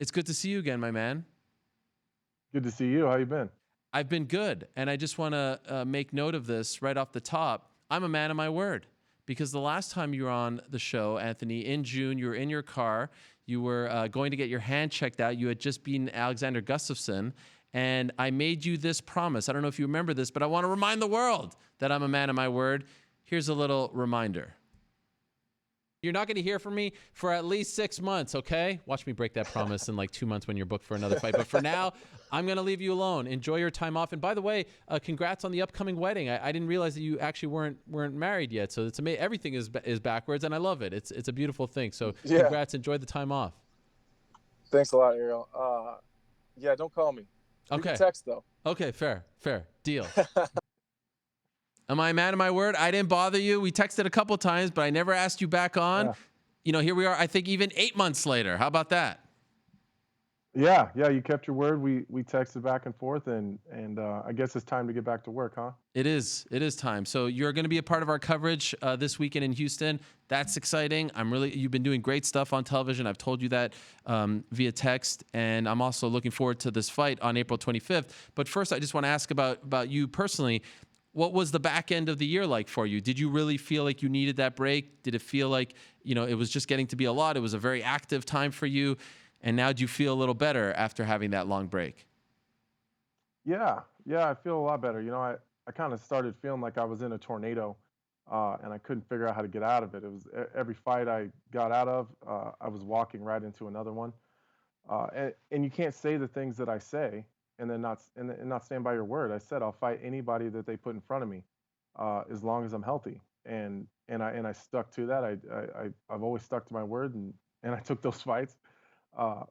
It's good to see you again, my man. Good to see you. How you been? I've been good, and I just want to make note of this right off the top. I'm a man of my word because the last time you were on the show, Anthony, in June, you were in your car. You were going to get your hand checked out. You had just beaten Alexander Gustafsson, and I made you this promise. I don't know if you remember this, but I want to remind the world that I'm a man of my word. Here's a little reminder. You're not going to hear from me for at least 6 months, okay? Watch me break that promise in like 2 months when you're booked for another fight. But for now, I'm going to leave you alone. Enjoy your time off. And by the way, congrats on the upcoming wedding. I didn't realize that you actually weren't married yet. So it's amazing. Everything is backwards, and I love it. It's a beautiful thing. So congrats. Enjoy the time off. Thanks a lot, Ariel. Yeah, don't call me. Okay. You can text, though. Okay, fair. Deal. Am I a man of my word? I didn't bother you. We texted a couple times, but I never asked you back on. Yeah. You know, here we are, I think even 8 months later. How about that? Yeah, you kept your word. We texted back and forth, and I guess it's time to get back to work, huh? It is time. So you're going to be a part of our coverage this weekend in Houston. That's exciting. You've been doing great stuff on television. I've told you that via text, and I'm also looking forward to this fight on April 25th. But first, I just want to ask about you personally. What was the back end of the year like for you? Did you really feel like you needed that break? Did it feel like, it was just getting to be a lot? It was a very active time for you. And now do you feel a little better after having that long break? Yeah, I feel a lot better. I kind of started feeling like I was in a tornado, and I couldn't figure out how to get out of it. It was every fight I got out of, I was walking right into another one. And you can't say the things that I say and then not stand by your word. I said I'll fight anybody that they put in front of me, as long as I'm healthy. And I stuck to that. I've always stuck to my word, and I took those fights. Uh,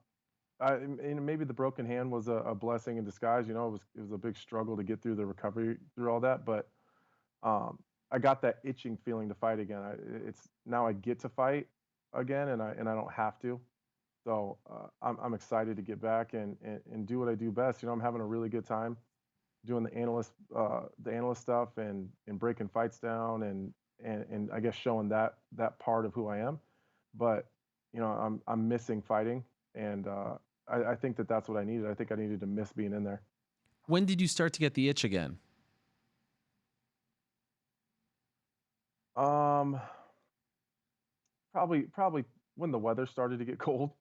maybe the broken hand was a blessing in disguise. It was a big struggle to get through the recovery through all that, but I got that itching feeling to fight again. It's now I get to fight again, and I don't have to. So I'm excited to get back and do what I do best. I'm having a really good time doing the analyst stuff and breaking fights down and I guess showing that part of who I am. But I'm missing fighting, and I think that's what I needed. I think I needed to miss being in there. When did you start to get the itch again? Probably when the weather started to get cold,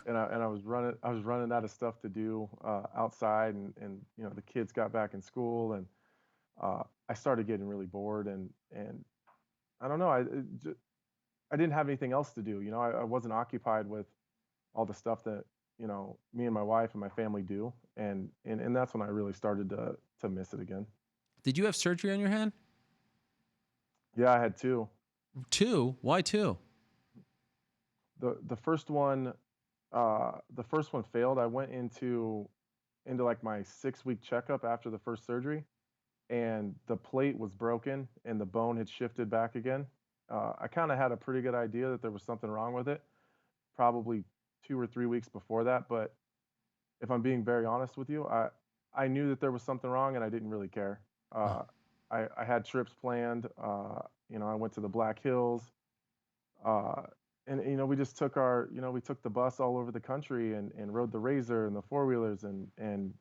and I was running out of stuff to do outside, and the kids got back in school, and I started getting really bored, and I don't know, I didn't have anything else to do. I wasn't occupied with all the stuff that me and my wife and my family do, and that's when I really started to miss it again. Did you have surgery on your hand? Yeah, I had two. Two? Why two? The first one failed. I went into like my 6-week checkup after the first surgery, and the plate was broken and the bone had shifted back again. I kind of had a pretty good idea that there was something wrong with it, probably 2 or 3 weeks before that. But if I'm being very honest with you, I knew that there was something wrong, and I didn't really care. I had trips planned. I went to the Black Hills, uh, and we took the bus all over the country and rode the Razor and the four wheelers, and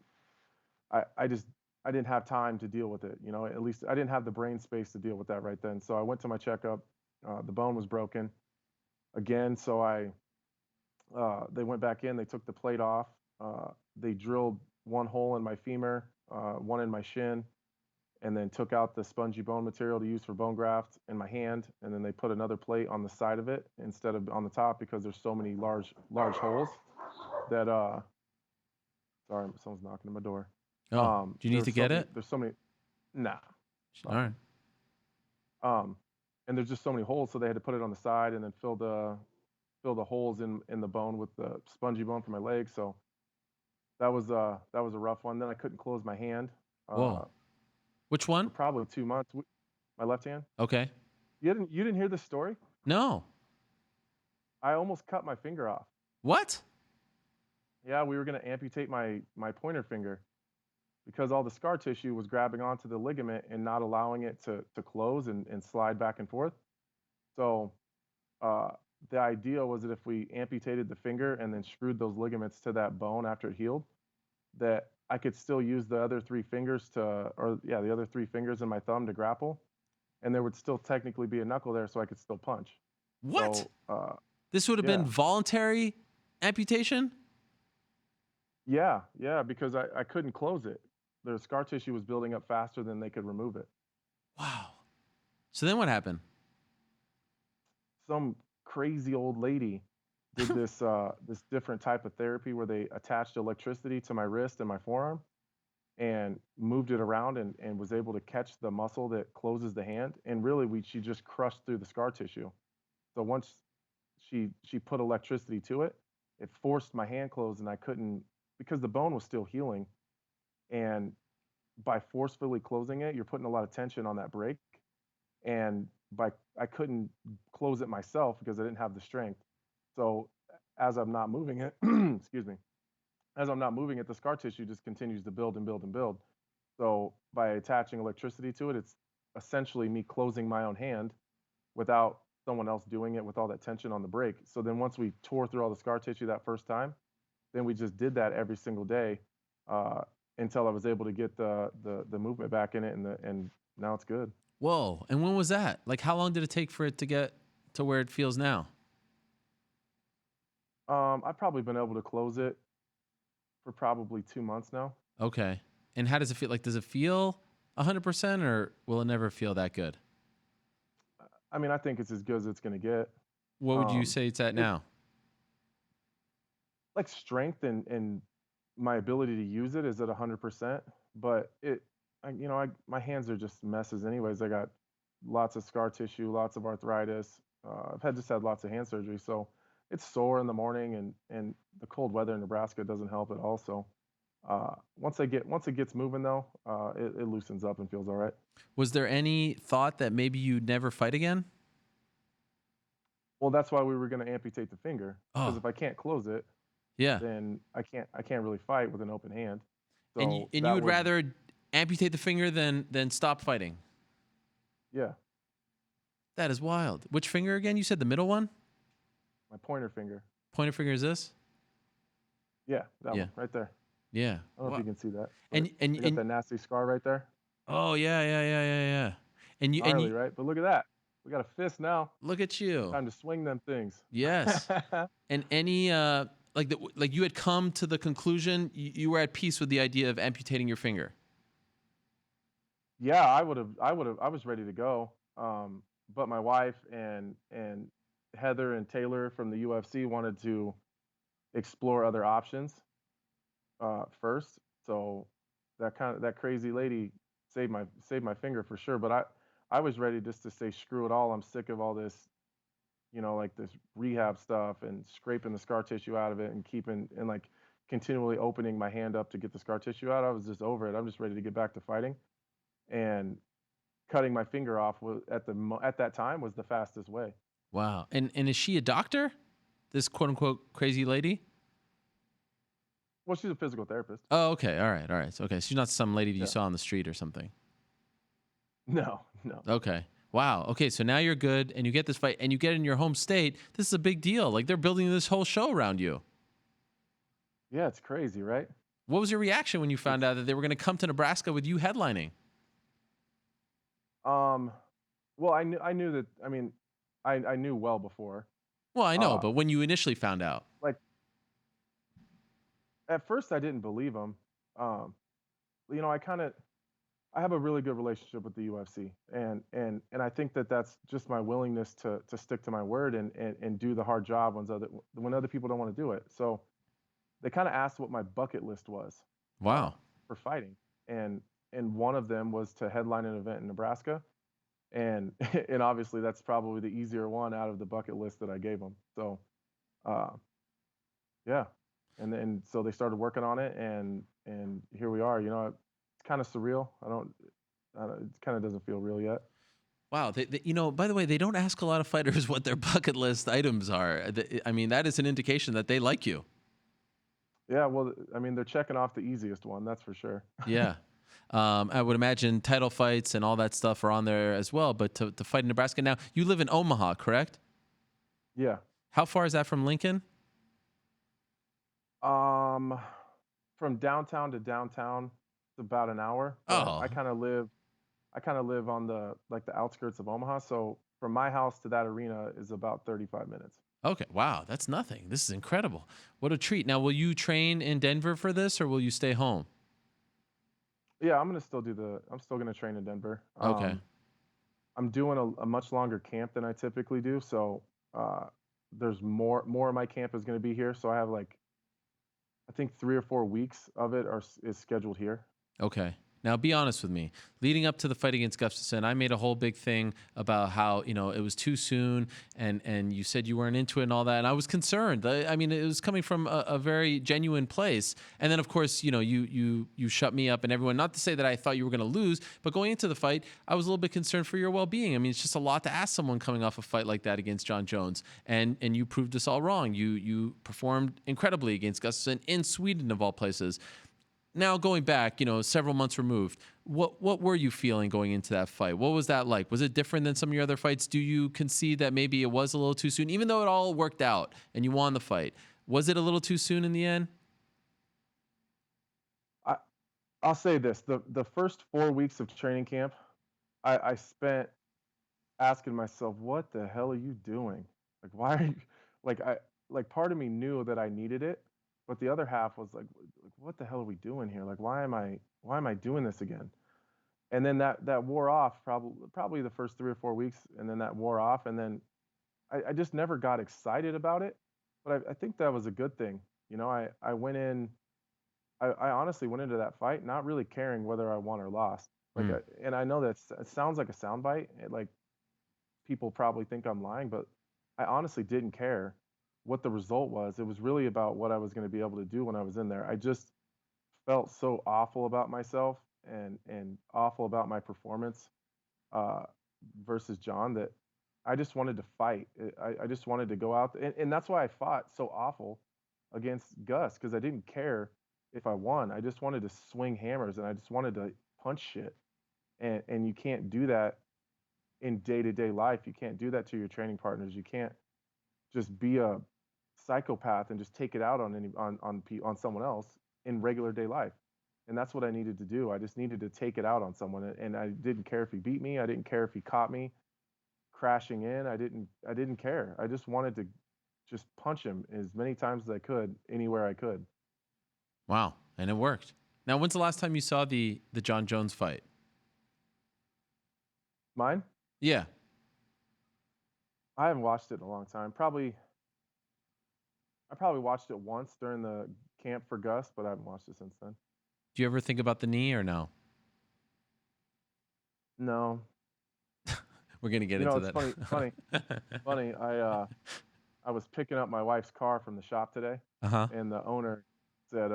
I just I didn't have time to deal with it. At least I didn't have the brain space to deal with that right then. So I went to my checkup. The bone was broken again, so they went back in. They took the plate off. They drilled one hole in my femur, one in my shin, and then took out the spongy bone material to use for bone graft in my hand, and then they put another plate on the side of it instead of on the top because there's so many large holes that sorry, someone's knocking on my door. Oh, do you need to get it? There's so many. Nah. All right. And there's just so many holes, so they had to put it on the side and then fill the holes in the bone with the spongy bone for my leg. So that was a rough one. Then I couldn't close my hand. Whoa. Which one? For probably 2 months. My left hand. Okay. You didn't hear this story? No. I almost cut my finger off. What? Yeah, we were gonna amputate my pointer finger because all the scar tissue was grabbing onto the ligament and not allowing it to close and slide back and forth. So uh, the idea was that if we amputated the finger and then screwed those ligaments to that bone after it healed, that I could still use the other three fingers the other three fingers and my thumb to grapple, and there would still technically be a knuckle there, so I could still punch. What? So, This would have been yeah, voluntary amputation? yeah, because I couldn't close it. The scar tissue was building up faster than they could remove it. Wow. So then what happened? Some crazy old lady did this different type of therapy where they attached electricity to my wrist and my forearm and moved it around and was able to catch the muscle that closes the hand. And really, she just crushed through the scar tissue. So once she put electricity to it, it forced my hand closed, and I couldn't, because the bone was still healing. And by forcefully closing it, you're putting a lot of tension on that break. And I couldn't close it myself because I didn't have the strength. So as I'm not moving it, excuse me, as I'm not moving it, the scar tissue just continues to build and build and build. So by attaching electricity to it, it's essentially me closing my own hand without someone else doing it with all that tension on the break. So then once we tore through all the scar tissue that first time, then we just did that every single day uh, until I was able to get the movement back in it, and now it's good. Whoa. And when was that? Like, how long did it take for it to get to where it feels now? I've probably been able to close it for probably 2 months now. Okay. And how does it feel? Like, does it feel 100% or will it never feel that good? I mean, I think it's as good as it's going to get. What would you Um, say it's at it now? like strength and my ability to use it is at 100%, but my hands are just messes anyways. I got lots of scar tissue, lots of arthritis. I've just had lots of hand surgery, so it's sore in the morning, and the cold weather in Nebraska doesn't help at all. So once it gets moving though, it loosens up and feels all right. Was there any thought that maybe you'd never fight again? Well, that's why we were going to amputate the finger, because Oh, if I can't close it, yeah. then I can't really fight with an open hand. And you, So and you that would was rather amputate the finger than stop fighting? yeah, That is wild. Which finger again? You said the middle one? my pointer finger. Pointer finger is this? Yeah, that Yeah. one right there. Yeah. I don't know if Wow. you can see that, but And and I got and that nasty scar right there. oh yeah. And you Gnarly, right? But look at that. We got a fist now. look at you. Time to swing them things. Yes. And any like you had come to the conclusion you were at peace with the idea of amputating your finger. Yeah, I was ready to go. But my wife and Heather and Taylor from the UFC wanted to explore other options first. So that crazy lady saved my finger for sure. But I was ready just to say screw it all. I'm sick of all this, like this rehab stuff and scraping the scar tissue out of it and keeping and like continually opening my hand up to get the scar tissue out. I was just over it. I'm just ready to get back to fighting. And cutting my finger off was at that time was the fastest way. Wow. And is she a doctor? This quote unquote crazy lady? Well, she's a physical therapist. Oh, okay. All right. So, okay. She's not some lady that you Yeah. saw on the street or something. No, no. Okay. Wow. Okay. So now you're good and you get this fight and you get it in your home state. This is a big deal. Like they're building this whole show around you. Yeah, it's crazy, right? What was your reaction when you found It's out that they were going to come to Nebraska with you headlining? um well, I knew that. I mean, I knew well before. Well, I know, Uh but when you initially found out. like at first I didn't believe them. Um I have a really good relationship with the UFC, and I think that that's just my willingness to stick to my word and do the hard job when other people don't want to do it. So they kind of asked what my bucket list was uh, Wow. for fighting, and one of them was to headline an event in Nebraska, and and obviously that's probably the easier one out of the bucket list that I gave them. So uh, yeah, and so they started working on it, and here we are. It's kind of surreal. It kind of doesn't feel real yet. Wow. By the way, they don't ask a lot of fighters what their bucket list items are. I mean, that is an indication that they like you. Yeah, well, I mean, they're checking off the easiest one, that's for sure. Yeah. I would imagine title fights and all that stuff are on there as well. But to fight in Nebraska now, you live in Omaha, correct? Yeah, How far is that from Lincoln? Um, from downtown to downtown, it's about an hour, but Oh, I kind of live on the like the outskirts of Omaha, so from my house to that arena is about 35 minutes. okay. Wow, that's nothing. This is incredible. What a treat. Now, will you train in Denver for this, or will you stay home? Yeah, I'm still gonna train in Denver. Okay. I'm doing a much longer camp than I typically do, so uh, there's more of my camp is gonna be here. So I have like I think 3 or 4 weeks of it is scheduled here. Okay. Now, be honest with me. Leading up to the fight against Gustafsson, I made a whole big thing about how it was too soon, and you said you weren't into it and all that, and I was concerned. I mean, it was coming from a very genuine place, and then of course, you shut me up and everyone. Not to say that I thought you were going to lose, but going into the fight, I was a little bit concerned for your well-being. I mean, it's just a lot to ask someone coming off a fight like that against Jon Jones, and you proved us all wrong. You performed incredibly against Gustafsson in Sweden of all places. Now going back, several months removed, what were you feeling going into that fight? What was that like? Was it different than some of your other fights? Do you concede that maybe it was a little too soon, even though it all worked out and you won the fight? Was it a little too soon in the end? I I'll say this: the first 4 weeks of training camp, I spent asking myself, "What the hell are you doing? Like, why are you like I like part of me knew that I needed it, but the other half was like what the hell are we doing here? Like, why am I doing this again?" And then that wore off probably the first 3 or 4 weeks, and then that wore off, and then I just never got excited about it. But I think that was a good thing. I went in. I honestly went into that fight not really caring whether I won or lost. Mm, And I know that it sounds like a soundbite. Like people probably think I'm lying, but I honestly didn't care what the result was. It was really about what I was going to be able to do when I was in there. I just felt so awful about myself and awful about my performance uh, versus John that I just wanted to fight. I just wanted to go out, and that's why I fought so awful against Gus because I didn't care if I won. I just wanted to swing hammers and I just wanted to punch shit. And you can't do that in day-to-day life. You can't do that to your training partners. You can't just be a psychopath and just take it out on on someone else in regular day life. And that's what I needed to do. I just needed to take it out on someone, and I didn't care if he beat me. I didn't care if he caught me crashing in. I didn't care. I just wanted to just punch him as many times as I could, anywhere I could. wow, and it worked. Now, when's the last time you saw the Jon Jones fight? Mine? Yeah. I haven't watched it in a long time. I probably watched it once during the camp for Gus, but I haven't watched it since then. Do you ever think about the knee or no? No. We're gonna get into It's funny. I was picking up my wife's car from the shop today, Uh huh. and the owner said,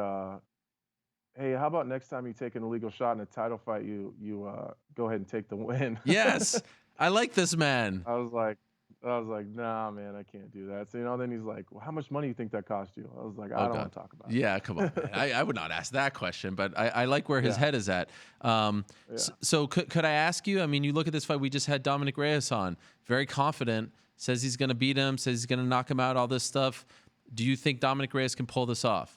"Hey, how about next time you take an illegal shot in a title fight, you go ahead and take the win." Yes, I like this man. I was like, "Nah, man, I can't do that." So then he's like, "Well, how much money do you think that cost you?" I was like, Oh "I don't God. want to talk about Yeah, come on, man. it." I would not ask that question, but I like where his Yeah, head is at. yeah. So could I ask you? I mean, you look at this fight. We just had Dominick Reyes on, very confident, says he's going to beat him, says he's going to knock him out. All this stuff. Do you think Dominick Reyes can pull this off?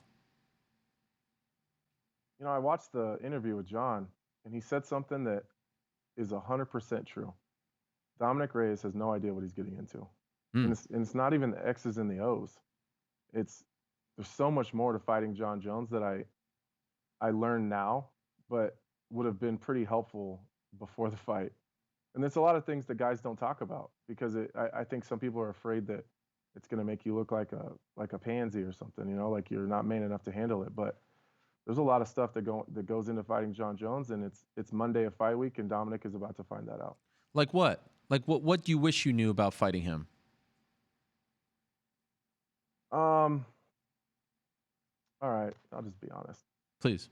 I watched the interview with John, and he said something that is 100% true. Dominic Reyes has no idea what he's getting into, Hmm. and it's not even the X's and the O's. It's There's so much more to fighting Jon Jones that I learned now, but would have been pretty helpful before the fight. And there's a lot of things that guys don't talk about because I think some people are afraid that it's going to make you look like a pansy or something, like you're not man enough to handle it. But there's a lot of stuff that goes into fighting Jon Jones, and it's Monday of fight week, and Dominic is about to find that out. Like what? Like what do you wish you knew about fighting him? Um, all right, I'll just be honest. Please.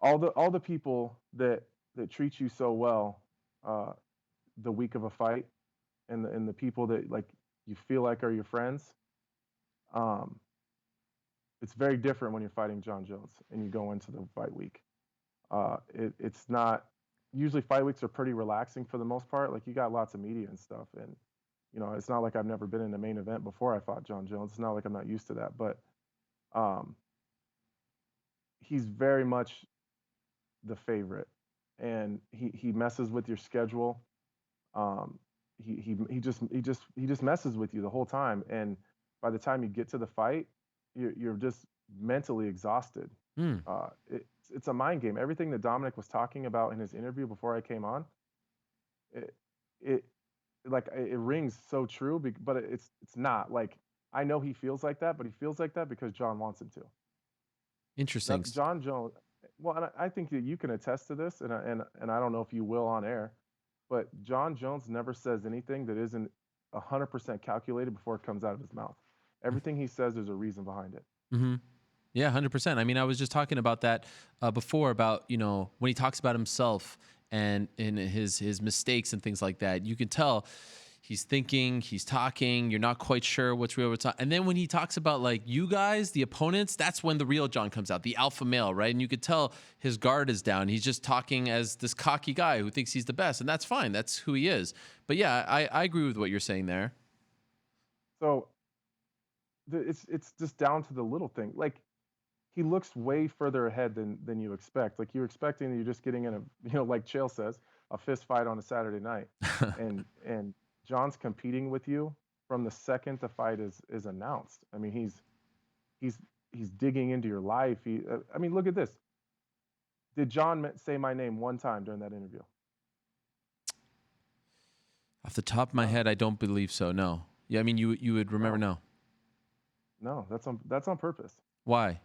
All the people that treat you so well, uh, the week of a fight, and the people that like you feel like are your friends, um, it's very different when you're fighting Jon Jones and you go into the fight week. It's not usually fight weeks are pretty relaxing for the most part. Like you got lots of media and stuff, and It's not like I've never been in a main event before I fought Jon Jones. It's not like I'm not used to that, but um, he's very much the favorite, and he messes with your schedule. Um, he just messes with you the whole time, and by the time you get to the fight, you're just mentally exhausted. Mm. It's a mind game. Everything that Dominic was talking about in his interview before I came on, it it it rings so true, but it's not like I know he feels like that, but he feels like that because John wants him to. Interesting. That Jon Jones, well, and I think that you can attest to this, and I don't know if you will on air, but Jon Jones never says anything that isn't 100% calculated before it comes out of his mouth. Everything he says, there's a reason behind it. Mm-hmm. Yeah, 100%. I mean, I was just talking about that before about, when he talks about himself and in his mistakes and things like that. You can tell he's thinking, he's talking, you're not quite sure what's real, what's not. And then when he talks about like you guys, the opponents, that's when the real John comes out, the alpha male, right? And you could tell his guard is down. He's just talking as this cocky guy who thinks he's the best, and that's fine. That's who he is. But yeah, I agree with what you're saying there. So it's just down to the little thing. Like he looks way further ahead than you expect. Like you're expecting that you're just getting in a like Chael says, a fist fight on a Saturday night, and John's competing with you from the second the fight is announced. I mean, he's he's digging into your life. I mean, look at this. Did John say my name one time during that interview? Off the top of my head, I don't believe so. No. Yeah, I mean, you would remember. No, No. no, that's on purpose. Why?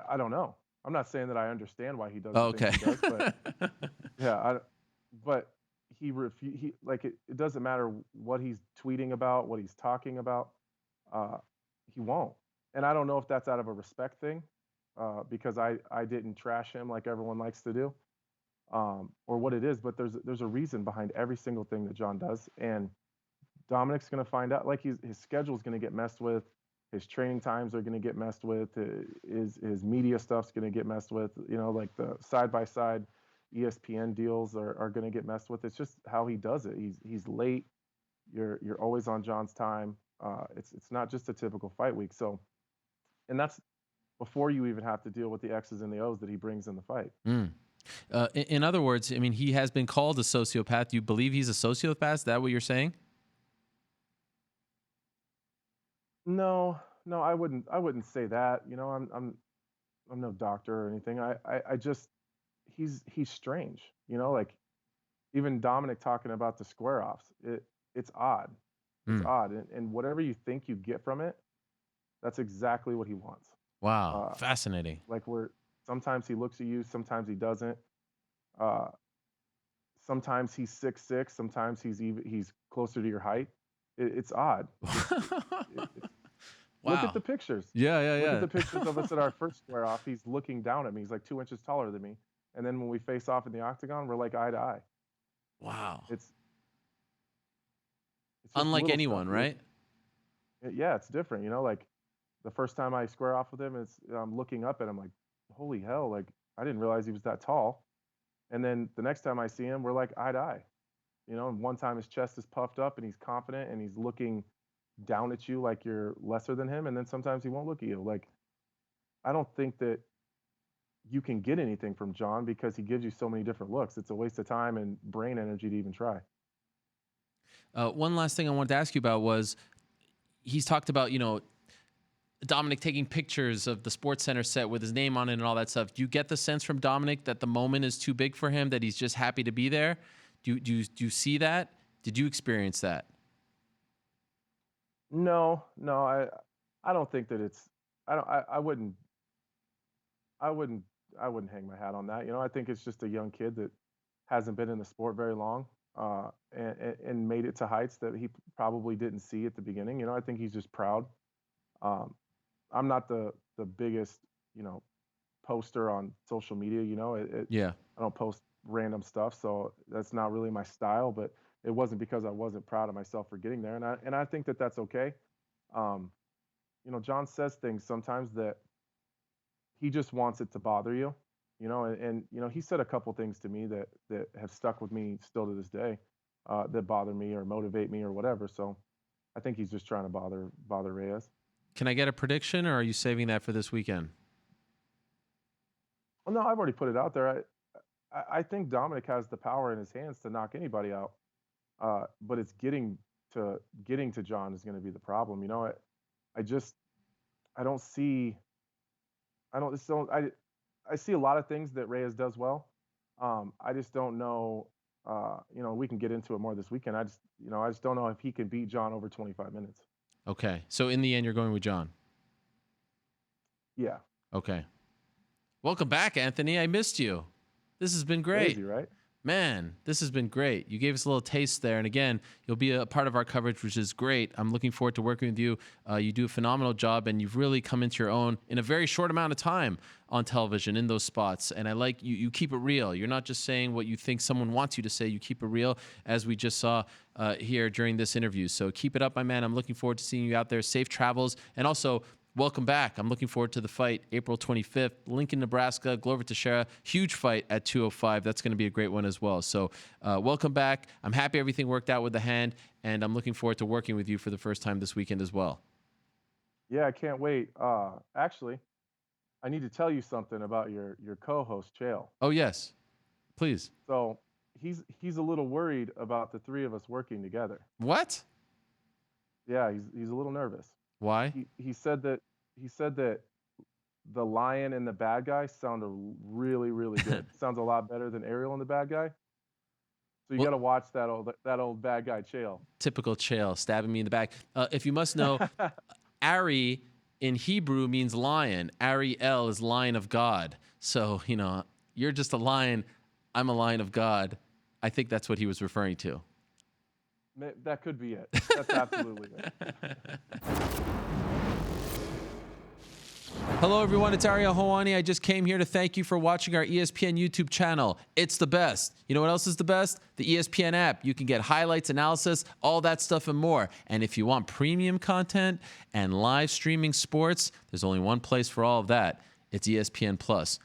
I don't know. I'm not saying that I understand why he does Oh, the things okay. he does, but yeah, but he like it doesn't matter what he's tweeting about, what he's talking about. Uh, he won't. And I don't know if that's out of a respect thing, because I didn't trash him like everyone likes to do, or what it is. But there's a reason behind every single thing that John does, and Dominic's going to find out. Like his schedule is going to get messed with. His training times are going to get messed with. His media stuff's going to get messed with. Like the side by side ESPN deals are going to get messed with. It's just how he does it. He's late. You're always on John's time. It's not just a typical fight week. So, and that's before you even have to deal with the X's and the O's that he brings in the fight. Mm. In other words, I mean, he has been called a sociopath. Do you believe he's a sociopath? Is that what you're saying? No, no, I wouldn't say that. I'm no doctor or anything. I just he's strange. Like even Dominic talking about the square offs. It's odd. It's Mm. odd, and whatever you think you get from it, that's exactly what he wants. Wow. Uh, Fascinating. like where sometimes he looks at you, sometimes he doesn't. Uh, Sometimes he's 6'6", sometimes he's closer to your height. It's odd. Look at Wow. the pictures. Yeah, yeah, Look at yeah. the pictures of us at our first square off. He's looking down at me. He's like 2 inches taller than me. And then when we face off in the octagon, we're like eye to eye. Wow. It's just Unlike little stuff. anyone, right? Yeah, it's different. Like the first time I square off with him, I'm looking up at him like, holy hell! Like I didn't realize he was that tall. And then the next time I see him, we're like eye to eye. And one time his chest is puffed up and he's confident and he's looking down at you like you're lesser than him. And then sometimes he won't look at you. Like I don't think that you can get anything from John because he gives you so many different looks. It's a waste of time and brain energy to even try. One last thing I wanted to ask you about was he's talked about, Dominic taking pictures of the Sports Center set with his name on it and all that stuff. Do you get the sense from Dominic that the moment is too big for him, that he's just happy to be there? Do you see that? Did you experience that? No, no, I don't think that it's. I don't. I wouldn't. I wouldn't hang my hat on that. I think it's just a young kid that hasn't been in the sport very long, and made it to heights that he probably didn't see at the beginning. I think he's just proud. Um, I'm not the biggest, poster on social media. Yeah. I don't post random stuff, so that's not really my style. But it wasn't because I wasn't proud of myself for getting there, and I think that that's okay. Um, John says things sometimes that he just wants it to bother you. And he said a couple things to me that have stuck with me still to this day. that bother me or motivate me or whatever. So I think he's just trying to bother Reyes. Can I get a prediction, or are you saving that for this weekend? Well, no, I've already put it out there. I think Dominick has the power in his hands to knock anybody out, but it's getting to Jon is going to be the problem. You know, I just I don't see I don't just don't I see a lot of things that Reyes does well. I just don't know. You know, we can get into it more this weekend. I just don't know if he can beat Jon over 25 minutes. Okay. So in the end, you're going with Jon. Yeah. Okay. Welcome back, Anthony. I missed you. This has been great. Crazy, right? Man, this has been great. You gave us a little taste there. And again, you'll be a part of our coverage, which is great. I'm looking forward to working with you. You do a phenomenal job, and you've really come into your own in a very short amount of time on television in those spots. And I like you keep it real. You're not just saying what you think someone wants you to say. You keep it real, as we just saw here during this interview. So keep it up, my man. I'm looking forward to seeing you out there. Safe travels. And also, welcome back. I'm looking forward to the fight April 25th, Lincoln, Nebraska, Glover Teixeira. Huge fight at 205. That's going to be a great one as well. So welcome back. I'm happy everything worked out with the hand, and I'm looking forward to working with you for the first time this weekend as well. Yeah, I can't wait. Actually, I need to tell you something about your co-host, Chael. Oh, yes. Please. So he's a little worried about the three of us working together. What? Yeah, he's a little nervous. Why? He said that the lion and the bad guy sounded really, really good. Sounds a lot better than Ariel and the bad guy. So you got to watch that old bad guy Chael. Typical Chael, stabbing me in the back. If you must know, Ari in Hebrew means lion. Ariel is lion of God. So, you know, you're just a lion. I'm a lion of God. I think that's what he was referring to. That could be it. That's absolutely it. Hello, everyone. It's Ariel Helwani. I just came here to thank you for watching our ESPN YouTube channel. It's the best. You know what else is the best? The ESPN app. You can get highlights, analysis, all that stuff and more. And if you want premium content and live streaming sports, there's only one place for all of that. It's ESPN Plus.